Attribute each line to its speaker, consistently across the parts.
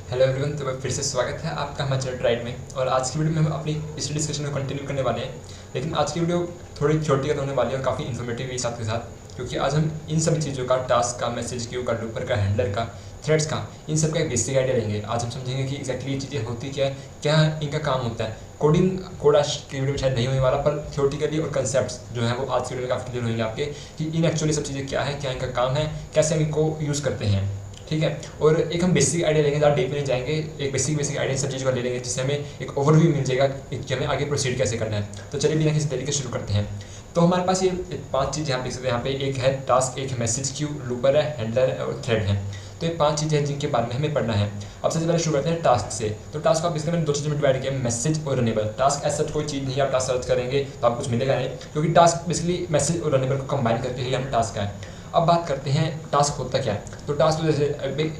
Speaker 1: Hello everyone, तो फिर से स्वागत है आपका हमारे चैनल राइट में। और आज की वीडियो में हम अपनी पिछली डिस्कशन को कंटिन्यू करने वाले हैं। लेकिन आज की वीडियो थोड़ी थ्योरेटिकल होने वाली है और काफ़ी इन्फॉर्मेटिव भी साथ के साथ, क्योंकि आज हम इन सभी चीज़ों का, टास्क का, मैसेज क्यू का, लूपर का, हैंडलर का, थ्रेड्स का, इन सब का एक बेसिक आइडिया लेंगे। आज हम समझेंगे कि एक्जैक्टली ये चीज़ें होती क्या है, क्या इनका काम होता है। कोड आज की वीडियो में शायद नहीं होने वाला, पर थ्योरेटिकली और कंसेप्ट्स जो है वो आज की वीडियो में काफ़ी क्लियर होंगे आपके, कि इन एक्चुअली सब चीज़ें क्या है, क्या इनका काम है, कैसे हम इनको यूज़ करते हैं। ठीक है। और एक हम बेसिक आइडिया लेंगे, ज़्यादा डीप में नहीं जाएंगे, एक बेसिक आइडिया सब चीज़ों का ले लेंगे, जिससे हमें एक ओवरव्यू मिल जाएगा कि हमें आगे प्रोसीड कैसे करना है। तो चलिए बिना किसी तरीके से शुरू करते हैं। तो हमारे पास ये 5 चीज़ यहाँ पे यहाँ पे एक है टास्क, एक है मैसेज क्यू, लूपर है, हैंडलर है और थ्रेड है। तो ये 5 चीज़ें हैं जिनके बारे में हमें पढ़ना है। अब सबसे पहले शुरू करते हैं टास्क से। तो टास्क को आप इसमें मैंने 2 चीज़ों में डिवाइड किया, मैसेज और रनेबल। टास्क ऐसा कोई चीज़ नहीं है, आप टास्क सर्च करेंगे तो आपको कुछ मिलेगा नहीं, क्योंकि टास्क बेसिकली मैसेज और रनेबल को कंबाइन करके ही हमें टास्क है। अब बात करते हैं टास्क होता क्या है। तो टास्क तो जैसे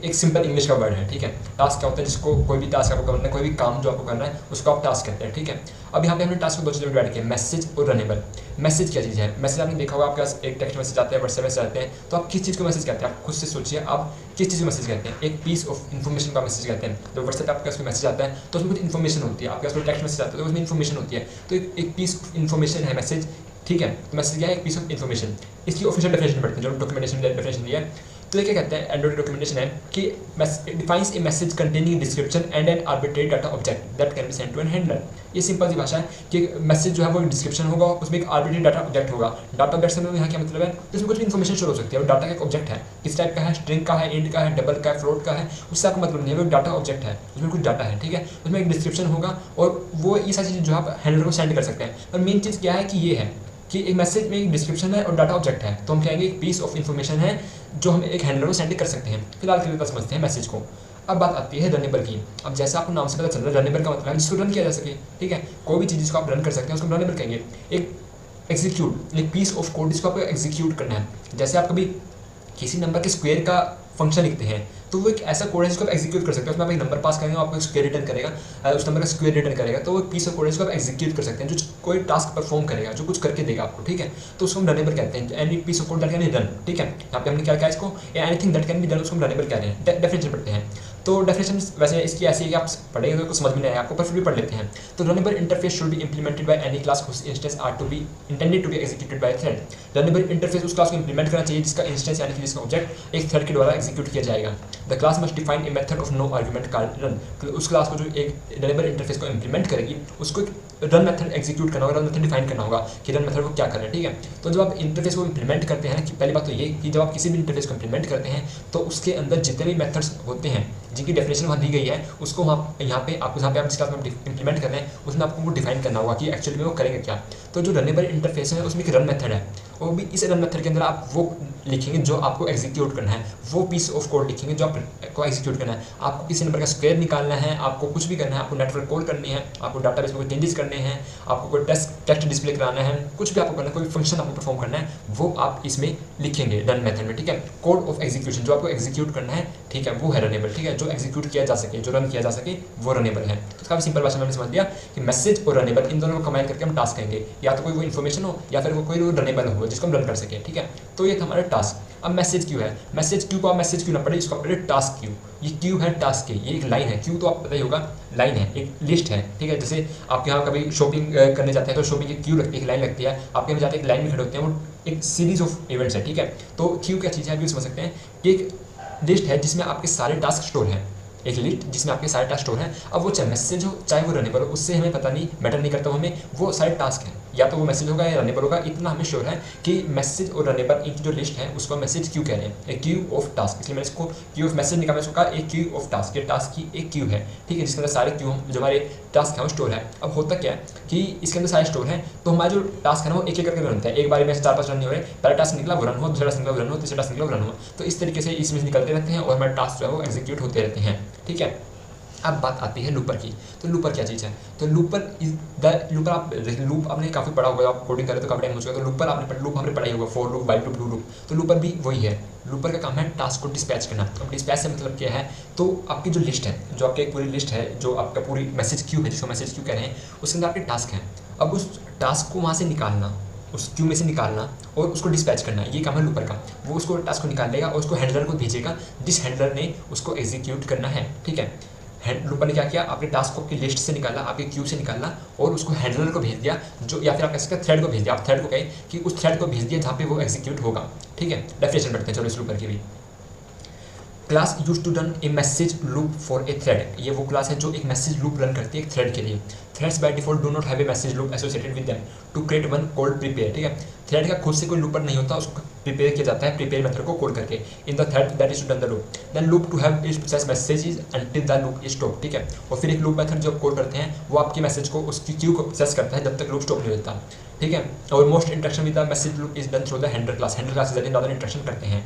Speaker 1: एक सिंपल इंग्लिश का वर्ड है, ठीक है। टास्क क्या होता है, जिसको कोई भी टास्क आपको करना है, कोई भी काम जो आपको करना है उसको आप टास्क कहते हैं, ठीक है। अब यहाँ पे हमने टास्क को 2 चीज़ों में डिवाइड किया, मैसेज और रनेबल। मैसेज क्या चीज़ है? मैसेज आपने देखा होगा, आपके पास एक टेक्स्ट मैसेज आता है, व्हाट्सएप मैसेज आते हैं, तो आप किस चीज़ को मैसेज कहते हैं? आप खुद से सोचिए, आप किस चीज़ को मैसेज कहते हैं? एक पीस ऑफ इन्फॉर्मेशन का मैसेज कहते हैं। तो व्हाट्सएप आपके पास मैसेज आता है तो उसमें कुछ इन्फॉर्मेशन होती है, आपके पास कोई टेक्स्ट मैसेज आता है तो उसमें इन्फॉर्मेशन होती है। तो एक पीस ऑफ इन्फॉर्मेशन है मैसेज, ठीक है। तो मैसेज क्या है? एक पीस ऑफ इन्फॉर्मेशन। इसकी ऑफिशियल डेफिनेशन पढ़ते हैं, जो डॉक्यूमेंटेशन डेफिनेशन दिया है। तो ये क्या कहते हैं, एंड्रॉइड डॉक्यूमेंटेशन है कि defines a message containing description and an arbitrary data object that can be send to an handler. ये सिंपल सी भाषा है कि मैसेज जो है वो डिस्क्रिप्शन होगा, उसमें एक आर्बिट्रेरी डाटा ऑब्जेक्ट होगा। डाटा ऑब्जेक्ट से यहाँ क्या मतलब है, इसमें कुछ भी इन्फॉर्मेशन शो हो सकती है। और डाटा का एक ऑब्जेक्ट है, किस टाइप का है, स्ट्रिंग का है, इंट का है, डबल का है, फ्लोट का है, उससे आपको मतलब नहीं है। वो डाटा ऑब्जेक्ट है, उसमें कुछ डाटा है, ठीक है। उसमें एक डिस्क्रिप्शन होगा और वो ये सारी चीज़ जो आप हैंडलर को सेंड कर सकते हैं। पर मेन चीज़ क्या है कि ये है कि एक मैसेज में एक डिस्क्रिप्शन है और डाटा ऑब्जेक्ट है, तो हम कहेंगे एक पीस ऑफ इन्फॉर्मेशन है जो हम एक हैंडलर को सेंड कर सकते हैं। फिलहाल के लिए समझते हैं मैसेज को। अब बात आती है रनेबल की। अब जैसा आपको नाम से पता चल रहा है, रनेबल का मतलब है जिसको रन किया जा सके, ठीक है। कोई भी चीज़ जिसको आप रन कर सकते हैं उसको रनेबल कहेंगे। एक एग्जीक्यूट, एक पीस ऑफ कोड जिसको आपको एग्जीक्यूट करना है। जैसे आप कभी किसी नंबर के स्क्वायर का फंक्शन लिखते हैं, तो वो एक ऐसा कोड है जिसको आप एग्जीक्यूट कर सकते हैं। उसमें आप एक नंबर पास करेंगे, आपको स्क्वायर रिटर्न करेगा, उस नंबर का स्क्वायर रिटर्न करेगा। तो वो एक पीस ऑफ कोड है जिसको आप एग्जीक्यूट कर सकते हैं, जो कोई टास्क परफॉर्म करेगा, जो कुछ करके देगा आपको, ठीक है। तो उसको हम रनेबल कहते हैं। Any piece of code that can be run, ठीक है। यहाँ पे हमने क्या किया इसको, anything that can be run, उसको हम रनेबल कह रहे हैं। डेफिनेशन पढ़ते हैं। तो डेफिनेशन वैसे इसकी ऐसी है कि आप पढ़ेंगे तो कुछ समझ में नहीं आएगा आपको, पर फिर भी पढ़ लेते हैं। तो runnable interface should be implemented by any class whose instances are to be intended to be executed by thread. Runnable interface उस क्लास को इंप्लीमेंट करना चाहिए जिसका इंस्टेंस यानी कि जिसका ऑब्जेक्ट एक थ्रेड के द्वारा एग्जीक्यूट किया जाएगा। The class must define a method of no argument called run. तो उस क्लास को जो एक रनेबल इंटरफेस को इंप्लीमेंट करेगी, उसको रन मेथड एग्जीक्यूट करना होगा, रन मेथड डिफाइन करना होगा कि रन मेथड को क्या करना है, ठीक है। तो जब आप इंटरफेस को इंप्लीमेंट करते हैं, कि पहली बात तो ये कि जब आप किसी भी इंटरफेस को इंप्लीमेंट करते हैं तो उसके अंदर जितने भी मेथड्स होते हैं जिनकी डेफिनेशन वहाँ दी गई है, उसको वहाँ यहाँ पे आप जिस क्लास में इंप्लीमेंट कर रहे हैं उसमें आपको वो डिफाइन करना होगा कि एक्चुअली में वो करेंगे क्या। तो जो रनेबल इंटरफेस है उसमें एक रन मेथड है, और भी इस रन मेथड के अंदर आप वो लिखेंगे जो आपको एग्जीक्यूट करना है, वो पीस ऑफ कोड लिखेंगे जो आपको एग्जीक्यूट करना है। आपको किसी नंबर का स्क्वायर निकालना है, आपको कुछ भी करना है, आपको नेटवर्क कॉल करनी है, आपको डाटाबेस में कोई चेंजेस करने हैं, आपको कोई टेक्स्ट डिस्प्ले कराना है, कुछ भी आपको करना है, कोई फंक्शन आपको परफॉर्म करना है, वो आप इसमें लिखेंगे रन मेथड में, ठीक है। कोड ऑफ एग्जीक्यूशन जो आपको एग्जीक्यूट करना है, ठीक है, वो है रनेबल, ठीक है। जो एग्जीक्यूट किया जा सके, जो रन किया जा सके, वो रनेबल है। तो काफ़ी सिंपल भाषा में हमने समझ लिया कि मैसेज और रनेबल इन दोनों को कंबाइन करके हम टास्क कहेंगे, या तो कोई वो इन्फॉर्मेशन हो या फिर वो कोई रनेबल हो जिसको हम रन कर सके, ठीक है। तो ये था हमारा टास्क। अब मैसेज क्यू है। मैसेज क्यू को आप मैसेज क्यू ना पढ़े, इसको पढ़े टास्क क्यू। ये क्यू है टास्क के, ये एक लाइन है। क्यू तो आपको पता ही होगा, लाइन है, एक लिस्ट है, ठीक है। जैसे आप यहाँ कभी शॉपिंग करने जाते हैं तो शॉपिंग की क्यू लगती है, एक लाइन लगती है, आपके यहाँ जाते एक लाइन में खड़े होते हैं, वो एक सीरीज ऑफ इवेंट्स है, ठीक है। तो क्यू क्या चीज़ है, अभी समझ सकते हैं कि एक लिस्ट है जिसमें आपके सारे टास्क स्टोर हैं, एक लिस्ट जिसमें आपके सारे टास्क स्टोर हैं। अब वो चाहे मैसेज हो चाहे वो रनेबल हो, उससे हमें पता नहीं, मैटर नहीं करता, हमें वो सारे टास्क हैं, या तो वो मैसेज होगा या रनेबल होगा। इतना हमें श्योर है कि मैसेज और रनेबल इनकी जो लिस्ट है उसको मैसेज क्यू कह रहे हैं, एक क्यू ऑफ टास्क। इसलिए मैंने इसको क्यू ऑफ मैसेज निकालने उसको कहा एक क्यू ऑफ टास्क, ये टास्क की एक क्यू है, ठीक है, जिसके अंदर सारे क्यू जो हमारे टास्क हैं वो स्टोर है। अब होता क्या है कि इसके अंदर सारे स्टोर हैं, तो हमारे जो टास्क है ना वो एक एक करके रन होता है, एक बार में 4-5 रन नहीं हो रहे, पहला टास्क निकला वो रन हुआ, दूसरा टास्क निकला वो रन हुआ, तीसरा टास्क निकला वो रन हुआ। तो इस तरीके से इसमें निकलते रहते हैं और हमारे टास्क जो है वो एग्जीक्यूट होते रहते हैं, ठीक है। अब बात आती है लूपर की। तो लूपर क्या चीज़ है, तो लूपर इज द लूपर, आप लूप आपने काफ़ी पढ़ा होगा, आप कोडिंग करें तो काफ़ी टाइम हो चुका है। तो लूपर आपने लूप हमने पढ़ा ही होगा, for loop, while loop, do loop. तो लूपर भी वही है। लूपर का काम है टास्क को डिस्पैच करना। अब डिस्पैच से मतलब क्या है, तो आपकी जो लिस्ट है, जो आपकी एक पूरी लिस्ट है, जो आपका पूरी मैसेज क्यू है, जिसको मैसेज क्यू कह रहे हैं, उसके अंदर आपके टास्क हैं। अब उस टास्क को वहाँ से निकालना, उस क्यू में से निकालना और उसको डिस्पैच करना, ये काम है लूपर का। वो उसको टास्क को निकाल लेगा और उसको हैंडलर को भेजेगा जिस हैंडलर ने उसको एग्जीक्यूट करना है, ठीक है। लूपर ने क्या किया, आपके टास्क को आपकी लिस्ट से निकाला, आपके क्यू से निकाला और उसको हैंडलर को भेज दिया, जो या फिर आप कह सकते हैं थ्रेड को भेज दिया। आप थ्रेड को कहें कि उस थ्रेड को भेज दिया जहाँ पे वो एग्जीक्यूट होगा। ठीक है, डेफिनेशन पढ़ते हैं चलो इस लूपर की भी। Class use to run a message loop for a thread, ये वो क्लास है जो एक मैसेज लूप रन करती है एक थ्रेड के लिए। Threads by default do not have a message loop associated with them to create one called prepare. ठीक है, थ्रेड का खुद से कोई लूपर नहीं होता, उसको प्रिपेयर किया जाता है प्रिपेयर मेथड को कॉल करके in the thread that is to run the loop. Then loop to have is process messages until the loop is stop. ठीक है, और फिर एक लूप मेथड जो कॉल करते हैं वो आपकी मैसेज को उसकी क्यू को प्रोसेस करता है जब तक लूप स्टॉप नहीं होता। ठीक है, और most interaction with the message loop is done through the handler class, handler class से ज़्यादा इंटरेक्शन करते हैं।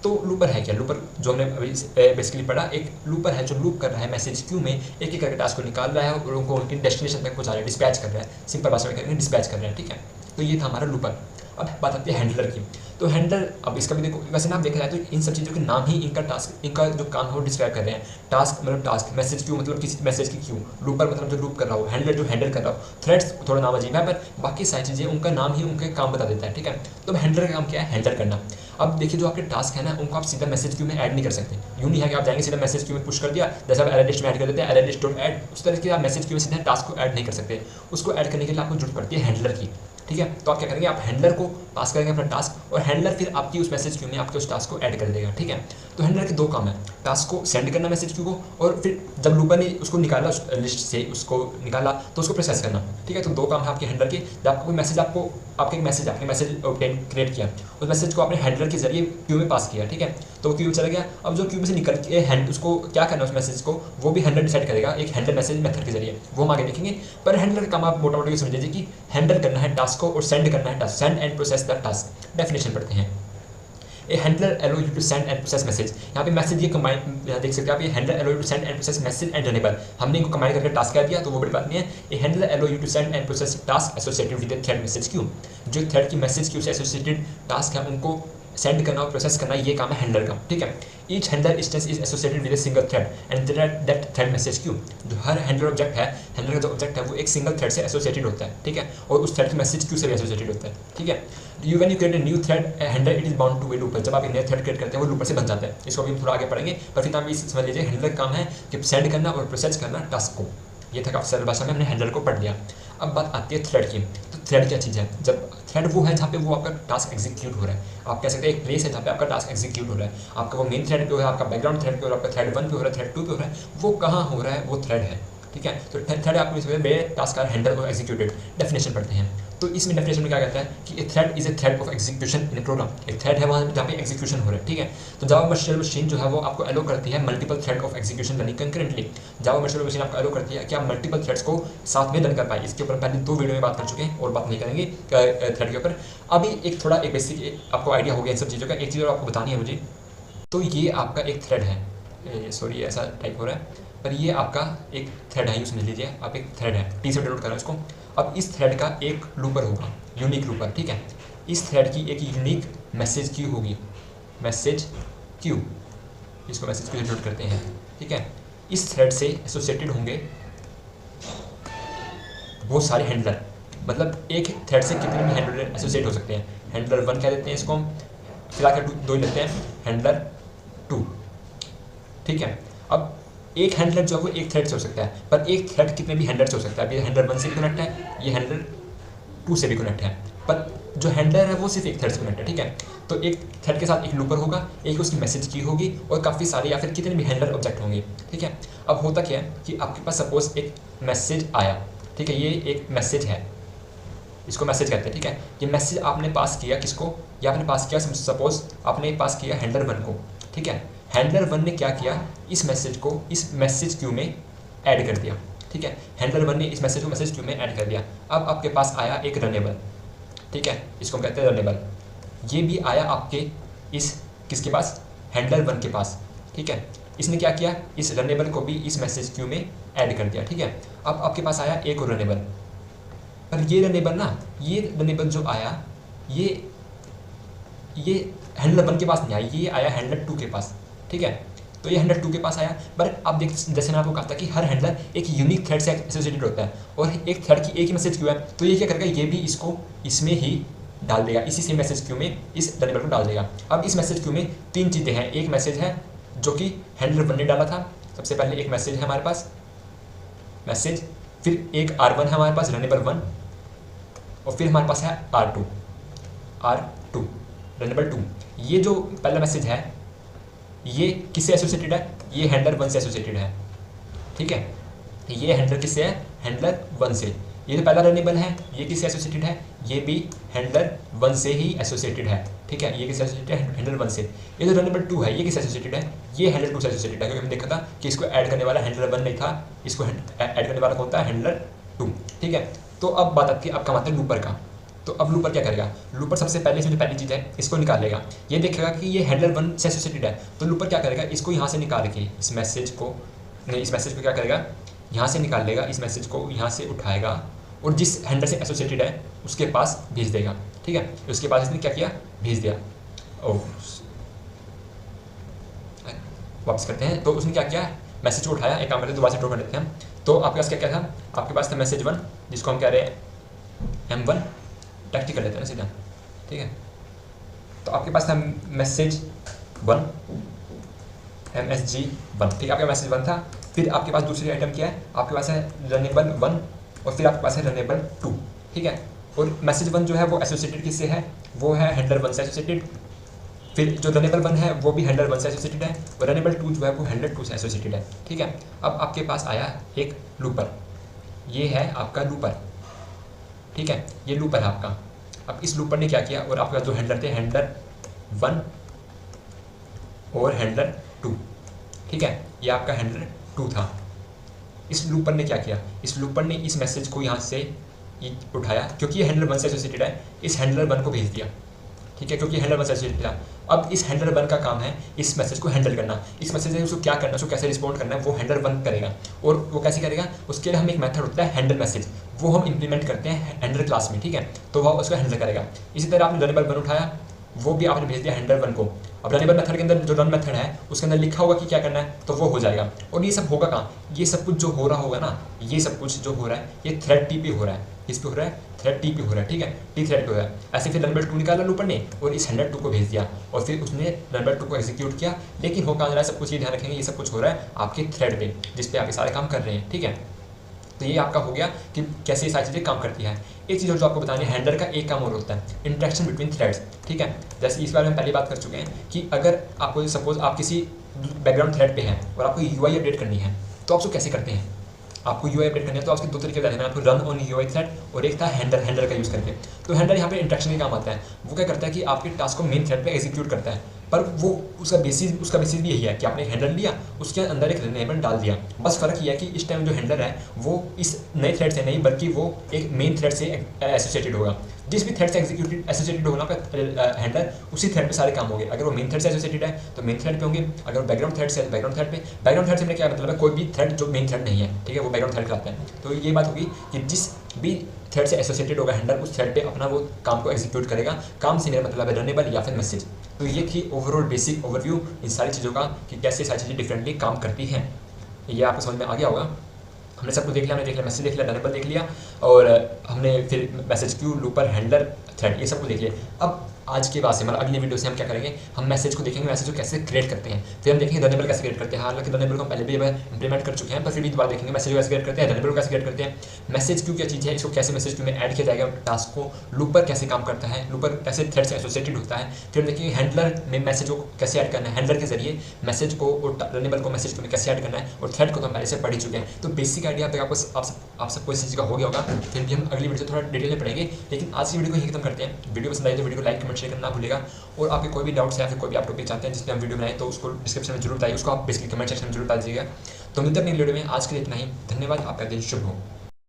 Speaker 1: तो लूपर है क्या? लूपर जो हमने अभी बेसिकली पढ़ा, एक लूपर है जो लूप कर रहा है मैसेज क्यू में, एक एक करके टास्क को निकाल रहा है और उनको उनकी डेस्टिनेशन तक पहुंचा रहा है, डिस्पैच कर रहा है, सिंपल भाषा में करेंगे डिस्पैच कर रहा है। ठीक है, तो ये था हमारा लूपर। अब बात आती है हैंडलर की। तो हैंडलर, अब इसका भी देखो, वैसे ना आप देखा जाए तो इन सब चीज़ों के नाम ही इनका टास्क, इनका जो काम है वो डिस्क्राइब कर रहे हैं। टास्क मतलब टास्क, मैसेज क्यू मतलब किसी मैसेज की क्यू, लूपर मतलब जो लूप कर रहा हो, हैंडलर जो हैंडल कर रहा हो, थ्रेड्स थोड़ा नाम अजीब है पर बाकी सारी चीज़ें उनका नाम ही उनके काम बता देता है। ठीक है, तो हैंडलर का काम क्या है? हैंडल करना। अब देखिए जो आपके टास्क है ना, उनको आप सीधा मैसेज क्यू में ऐड नहीं कर सकते। यूँ नहीं है कि आप जाएंगे सीधा मैसेज क्यू में पुश कर दिया, जैसे आप एरर लिस्ट में ऐड कर देते हैं, एरर लिस्ट डॉट ऐड, उस तरह के आप मैसेज क्यू में सीधा टास्क को ऐड नहीं कर सकते। उसको ऐड करने के लिए आपको जरूरत पड़ती है हैंडलर की। ठीक है, तो आप क्या करेंगे, आप हैंडलर को पास करेंगे अपना टास्क और हैंडलर फिर आपकी उस मैसेज क्यू में आपके उस टास्क को ऐड कर देगा। ठीक है, तो हैंडलर के दो काम है, टास्क को सेंड करना मैसेज क्यू को, और फिर जब लूपर ने उसको निकाला उस लिस्ट से, उसको निकाला तो उसको प्रोसेस करना। ठीक है, तो दो काम है आपके हैंडलर के। जब आपको कोई मैसेज, आपको आपके एक मैसेज, आपने मैसेज क्रिएट किया, उस मैसेज को आपने हैंडलर के जरिए क्यू में पास किया। ठीक है, तो क्यू में चला गया। अब जो क्यू में से निकल के उसको क्या करना है उस मैसेज को, वो भी हैंडलर डिसाइड करेगा एक हैंडल मैसेज मेथड के जरिए, वो हम आगे देखेंगे। पर हैंडलर का काम आप मोटा मोटा समझ लीजिए कि हैंडल करना है टास्क को और सेंड करना है task, send and process the task. Definition पढ़ते हैं। A handler allow you to send and process message, यहाँ पे मैसेज ये कंबाइन देख सकते हैं आप, ये handler allow you to send and process message and runnable, हमने इनको कंबाइन करके टास्क कर दिया तो वो बड़ी बात नहीं है। A handler allow you to send and process task associated with the thread message queue, जो थ्रेड की मैसेज क्यू से एसोसिएटेड टास्क है उनको सेंड करना और प्रोसेस करना, ये काम है हैंडलर का। ठीक है, each handler instance is associated with a single thread and that thread message queue, जो हर हैंडलर ऑब्जेक्ट है, हैंडलर का जो ऑब्जेक्ट है वो एक सिंगल थ्रेड से एसोसिएटेड होता है। ठीक है, और उस थ्रेड की मैसेज क्यू से भी एसोसिएटेड होता है। ठीक है, when you create a new thread handler it is bound to a looper, जब आप एक नया थ्रेड क्रिएट करते हैं वो लूपर से बन जाता है। इसको भी थोड़ा आगे पढ़ेंगे, पर फिर आप समझ लीजिए हैंडलर काम है कि सेंड करना और प्रोसेस करना टास्क को। ये था काफ़ी सरल भाषा में हमने हैंडलर को पढ़ लिया। अब बात आती है थ्रेड की। तो थ्रेड क्या चीज़ है? जब थ्रेड वो है जहाँ पे वो आपका टास्क एग्जीक्यूट हो रहा है, आप कह सकते हैं एक प्लेस है जहाँ पे आपका टास्क एग्जीक्यूट हो रहा है। आपका वो मेन थ्रेड पे हो रहा है, आपका बैकग्राउंड थ्रेड पे हो रहा है, आपका थ्रेड 1 पे हो रहा है, थ्रेड 2 पे हो रहा है, वो कहाँ हो रहा है? वो थ्रेड है। ठीक है, तो थ्रेड आपको इस मेरे टास्क का हैंडल और एग्जीक्यूटेड। डेफिनेशन पढ़ते हैं। तो इसमें डेफिनेशन में क्या कहता है कि a thread is a thread of execution in a program, एक थ्रेड है वहाँ जहाँ पे एग्जीक्यूशन हो रहा है। ठीक है, तो जावा वर्चुअल मशीन जो है वो आपको अलो करती है multiple thread of execution running concurrently. Java virtual machine आपको अलो करती है कि आप मल्टीपल थ्रेड्स को साथ में रन कर पाए। इसके ऊपर पहले 2 वीडियो में बात कर चुके हैं और बात नहीं करेंगे थ्रेड के ऊपर। अभी एक थोड़ा एक बेसिक आपको आइडिया हो गया इन सब चीज़ों का। एक चीज़ और आपको बतानी है मुझे, तो ये आपका एक थ्रेड है, सॉरी ऐसा टाइप हो रहा है, पर ये आपका एक थ्रेड है, यूँ समझ लीजिए आप, एक थ्रेड है, टी से डिनोट कर रहा हूँ इसको। अब इस थ्रेड का एक लूपर होगा, यूनिक लूपर। ठीक है, इस थ्रेड की एक यूनिक मैसेज क्यू होगी, मैसेज क्यू, इसको मैसेज क्यू से डिनोट करते हैं। ठीक है, इस थ्रेड से एसोसिएटेड होंगे बहुत सारे हैंडलर, मतलब एक थ्रेड से कितने भी हैंडलर एसोसिएट हो सकते हैं। हैंडलर 1 कह देते हैं इसको हम, फिलहाल 2 ही लेते हैं, हैंडलर 2। ठीक है, अब एक हैंडलर जो है वो एक थ्रेड से हो सकता है, पर एक थ्रेड कितने भी हैंडलर से हो सकता है। ये हैंडलर 1 से भी कनेक्ट है, ये हैंडलर 2 से भी कनेक्ट है, पर जो हैंडलर है वो सिर्फ एक थ्रेड से कनेक्ट है। ठीक है, तो एक थ्रेड के साथ एक लूपर होगा, एक उसकी मैसेज की होगी और काफ़ी सारे या फिर कितने भी हैंडलर ऑब्जेक्ट होंगे। ठीक है, अब होता क्या है कि आपके पास सपोज एक मैसेज आया। ठीक है, ये एक मैसेज है, इसको मैसेज कहते हैं। ठीक है, ये मैसेज आपने पास किया किसको? ये आपने पास किया, सपोज आपने पास किया हैंडलर 1 को। ठीक है, हैंडलर 1 ने क्या किया, इस मैसेज को इस मैसेज क्यू में ऐड कर दिया। ठीक है, हैंडलर 1 ने इस मैसेज को मैसेज क्यू में ऐड कर दिया। अब आपके पास आया एक रनेबल। ठीक है, इसको हम कहते हैं रनेबल। ये भी आया आपके इस किसके पास? हैंडलर 1 के पास। ठीक है, इसने क्या किया, इस रनेबल को भी इस मैसेज क्यू में ऐड कर दिया। ठीक है, अब आपके पास आया एक और रनेबल, पर ये रनेबल ना, ये रनेबल जो आया ये हैंडलर 1 के पास नहीं आया, ये आया हैंडलर 2 के पास। ठीक है, तो ये हैंडलर 2 के पास आया, पर आप देख जैसे मैं आपको कहा था कि हर हैंडलर एक यूनिक थ्रेड से एसोसिएटेड होता है और एक थ्रेड की एक ही मैसेज क्यू है, तो ये क्या करेगा, ये भी इसको इसमें ही डाल देगा, इसी सेम मैसेज क्यू में इस रनेबल को डाल देगा। अब इस मैसेज क्यू में 3 चीज़ें हैं, एक मैसेज है जो कि हैंडलर 1 ने डाला था, सबसे पहले एक मैसेज है हमारे पास, मैसेज, फिर एक R1 है हमारे पास रनेबल 1, और फिर हमारे पास है R2 रनेबल 2। ये जो पहला मैसेज है ये किससे एसोसिएटेड है, ये हैंडलर 1 से एसोसिएटेड है, ठीक है। ये हैंडलर किससे है, हैंडलर 1 से। ये जो पहला रनेबल है ये किससे एसोसिएटेड है, ये भी हैंडलर 1 से ही एसोसिएटेड है, ठीक है। ये किससे एसोसिएटेड है, हैंडलर 1 से। ये जो रनेबल 2 है ये किससे एसोसिएटेड है, ये हैंडलर 2 से एसोसिएटेड है, क्योंकि हमने देखा था कि इसको ऐड करने वाला हैंडलर 1 नहीं था, इसको ऐड करने वाला कौन था, हैंडलर 2, ठीक है। तो अब बात आती है आपका मतलब लूपर का। तो अब लूपर क्या करेगा, लूपर सबसे पहले इसमें जो पहली चीज़ है इसको निकालेगा, ये देखेगा कि ये हैंडलर 1 से एसोसिएटेड है, तो लूपर क्या करेगा, इसको यहाँ से निकाल के इस मैसेज को क्या करेगा, यहाँ से निकाल लेगा, इस मैसेज को यहाँ से उठाएगा और जिस हैंडलर से एसोसिएटेड है उसके पास भेज देगा, ठीक है। उसके पास इसने क्या किया, भेज दिया। ओह, वापस करते हैं। तो उसने क्या किया, मैसेज को उठाया, एक काम करते हैं दोबारा से ड्रॉ कर लेते हैं हम। तो आपके पास क्या क्या था, आपके पास था मैसेज 1 जिसको हम कह रहे हैं M1, टैक्टिक कर लेते हैं ना सीधा, ठीक है। तो आपके पास था मैसेज 1 MSG1, ठीक है, आपका मैसेज 1 था। फिर आपके पास दूसरी आइटम क्या है, आपके पास है रनेबल 1 और फिर आपके पास है रनेबल 2, ठीक है। और मैसेज 1 जो है वो एसोसिएटेड किससे है, वो है हैंडलर 1 से एसोसिएटेड। फिर जो रनेबल 1 है वो भी हैंडलर 1 से एसोसिएटेड है, और रनेबल 2 जो है वो हैंडलर 2 से एसोसिएटेड है, ठीक है। अब आपके पास आया एक लूपर, ये है आपका लूपर, ठीक है, ये लूपर है आपका। अब इस लूपर ने क्या किया, और आपका जो हैंडलर थे हैंडलर 1 और हैंडलर 2, ठीक है, ये आपका हैंडलर 2 था। इस लूपर ने क्या किया, इस लूपर ने इस मैसेज को यहाँ से उठाया, क्योंकि ये हैंडलर 1 से एसोसिएटेड है, इस हैंडलर 1 को भेज दिया, ठीक है, क्योंकि हैंडलर 1 से एसोसिएटेड है। अब इस हैंडलर 1 का काम है इस मैसेज को हैंडल करना, इस मैसेज से उसको क्या करना, उसको कैसे रिस्पॉन्ड करना है वो हैंडलर 1 करेगा। और वो कैसे करेगा, उसके लिए हम एक मेथड होता है हैंडल मैसेज, वो हम इंप्लीमेंट करते हैं हैंडलर क्लास में, ठीक है। तो वह उसको हैंडल करेगा। इसी तरह आपने रनेबल 1 उठाया, वो भी आपने भेज दिया हैंडलर 1 को। अब रनेबल मेथड के अंदर जो रन मेथड है उसके अंदर लिखा होगा कि क्या करना है, तो वो हो जाएगा। और ये सब होगा कहाँ, ये सब कुछ जो हो रहा होगा ना, ये सब कुछ जो हो रहा है ये थ्रेड टी पे हो रहा है, किस पे हो रहा है, थ्रेड टी पे हो रहा है, ठीक है, टी थ्रेड पे हो रहा है। ऐसे फिर रनेबल 2 निकाला लूपर ने और इस हैंडलर 2 को भेज दिया, और फिर उसने रनेबल 2 को एग्जीक्यूट किया। लेकिन हो कहाँ जा रहा है, सब कुछ ये ध्यान रखेंगे, ये सब कुछ हो रहा है आपके थ्रेड पे, जिस पे आप ये सारे काम कर रहे हैं, ठीक है। तो ये आपका हो गया कि कैसे ये सारी चीज़ें काम करती है। एक चीज़ और जो आपको बतानी है, हैंडलर का एक काम और होता है इंटरेक्शन बिटवीन थ्रेड्स, ठीक है। जैसे इस बारे में पहले बात कर चुके हैं कि अगर आपको सपोज आप किसी बैकग्राउंड थ्रेड पे हैं और आपको UI अपडेट करनी है, तो आप उसको कैसे करते हैं, आपको UI अपडेट करनी है तो आपके दो तरीके बता देना, आपको रन ऑन UI थ्रेड और एक था हैंडलर का यूज़ करके। तो हैंडलर यहाँ पे इंटरेक्शन के काम आता है। वो क्या करता है कि आपके टास्क को मेन थ्रेड पे एग्जीक्यूट करता है, पर वो उसका बेसिस भी यही है कि आपने एक हैंडलर लिया, उसके अंदर एक रनेबल डाल दिया। बस फर्क ये है कि इस टाइम जो हैंडलर है वो इस नए थ्रेड से नहीं बल्कि वो एक मेन थ्रेड से एसोसिएटेड होगा। जिस भी थ्रेड से एसोसिएटेड होगा आपका हैंडलर, उसी थ्रेड पे सारे काम होंगे। अगर वो मेन थ्रेड से एसोसिएटेड है तो मेन थ्रेड पे होंगे, अगर बैकग्राउंड थ्रेड से बैकग्राउंड थ्रेड पे। बैकग्राउंड थ्रेड से मेरा क्या मतलब है, कोई भी थ्रेड जो मेन थ्रेड नहीं है, ठीक है, वो बैकग्राउंड थ्रेड कहलाता है। तो ये बात होगी कि जिस भी थ्रेड से एसोसिएटेड होगा हैंडलर, उस थ्रेड पे अपना वो काम को एग्जीक्यूट करेगा। काम से मेरा मतलब है रनेबल या फिर मैसेज। तो ये थी ओवरऑल बेसिक ओवरव्यू इन सारी चीज़ों का कि कैसे सारी चीज़ें डिफरेंटली काम करती हैं। ये आपको समझ में आ गया होगा। हमने सब कुछ देख लिया, हमने देख लिया मैसेज देख लिया, रनेबल देख लिया, और हमने फिर message queue, looper, handler, thread, ये सब कुछ देख लिया। अब आज के बाद से मतलब अगली वीडियो से हम क्या करेंगे, हम मैसेज को देखेंगे, मैसेज को कैसे क्रिएट करते हैं, फिर हम देखेंगे रनेबल कैसे क्रिएट करते हैं। हालांकि रनेबल को हम पहले भी इंप्लीमेंट कर चुके हैं, पर फिर भी दोबारा देखेंगे मैसेज को कैसे क्रिएट करते हैं, रनेबल को कैसे क्रिएट करते हैं, मैसेज क्यू क्या चीज़ है, इसको कैसे मैसेज क्यू में ऐड किया जाएगा टास्क को, लूपर कैसे काम करता है, लूपर कैसे थ्रेड से एसोसिएटेड होता है, फिर देखेंगे हैंडलर में मैसेज को कैसे ऐड करना है, हैंडलर के जरिए मैसेज को और रनेबल को मैसेज क्यू में कैसे ऐड करना है, और थ्रेड को तो हम पहले से पढ़ ही चुके हैं। तो बेसिक आइडिया आप सबको इस चीज़ का हो गया होगा। फिर भी हम अगली वीडियो से थोड़ा डिटेल में पढ़ेंगे, लेकिन आज की वीडियो को यही खत्म करते हैं। वीडियो पसंद आई तो वीडियो को लाइक, कमेंट, शेयर करना ना भूलेगा। और आपके कोई भी डाउट्स है या फिर कोई भी आप टॉपिक चाहते हैं जिस पर हम वीडियो बनाएं, तो उसको डिस्क्रिप्शन में जरूर बताइए, उसको आप बेसिकली कमेंट सेक्शन में जरूर बता दीजिएगा। तो मिलते हैं अगली वीडियो में। आज के लिए इतना ही, धन्यवाद, आपका दिन शुभ हो।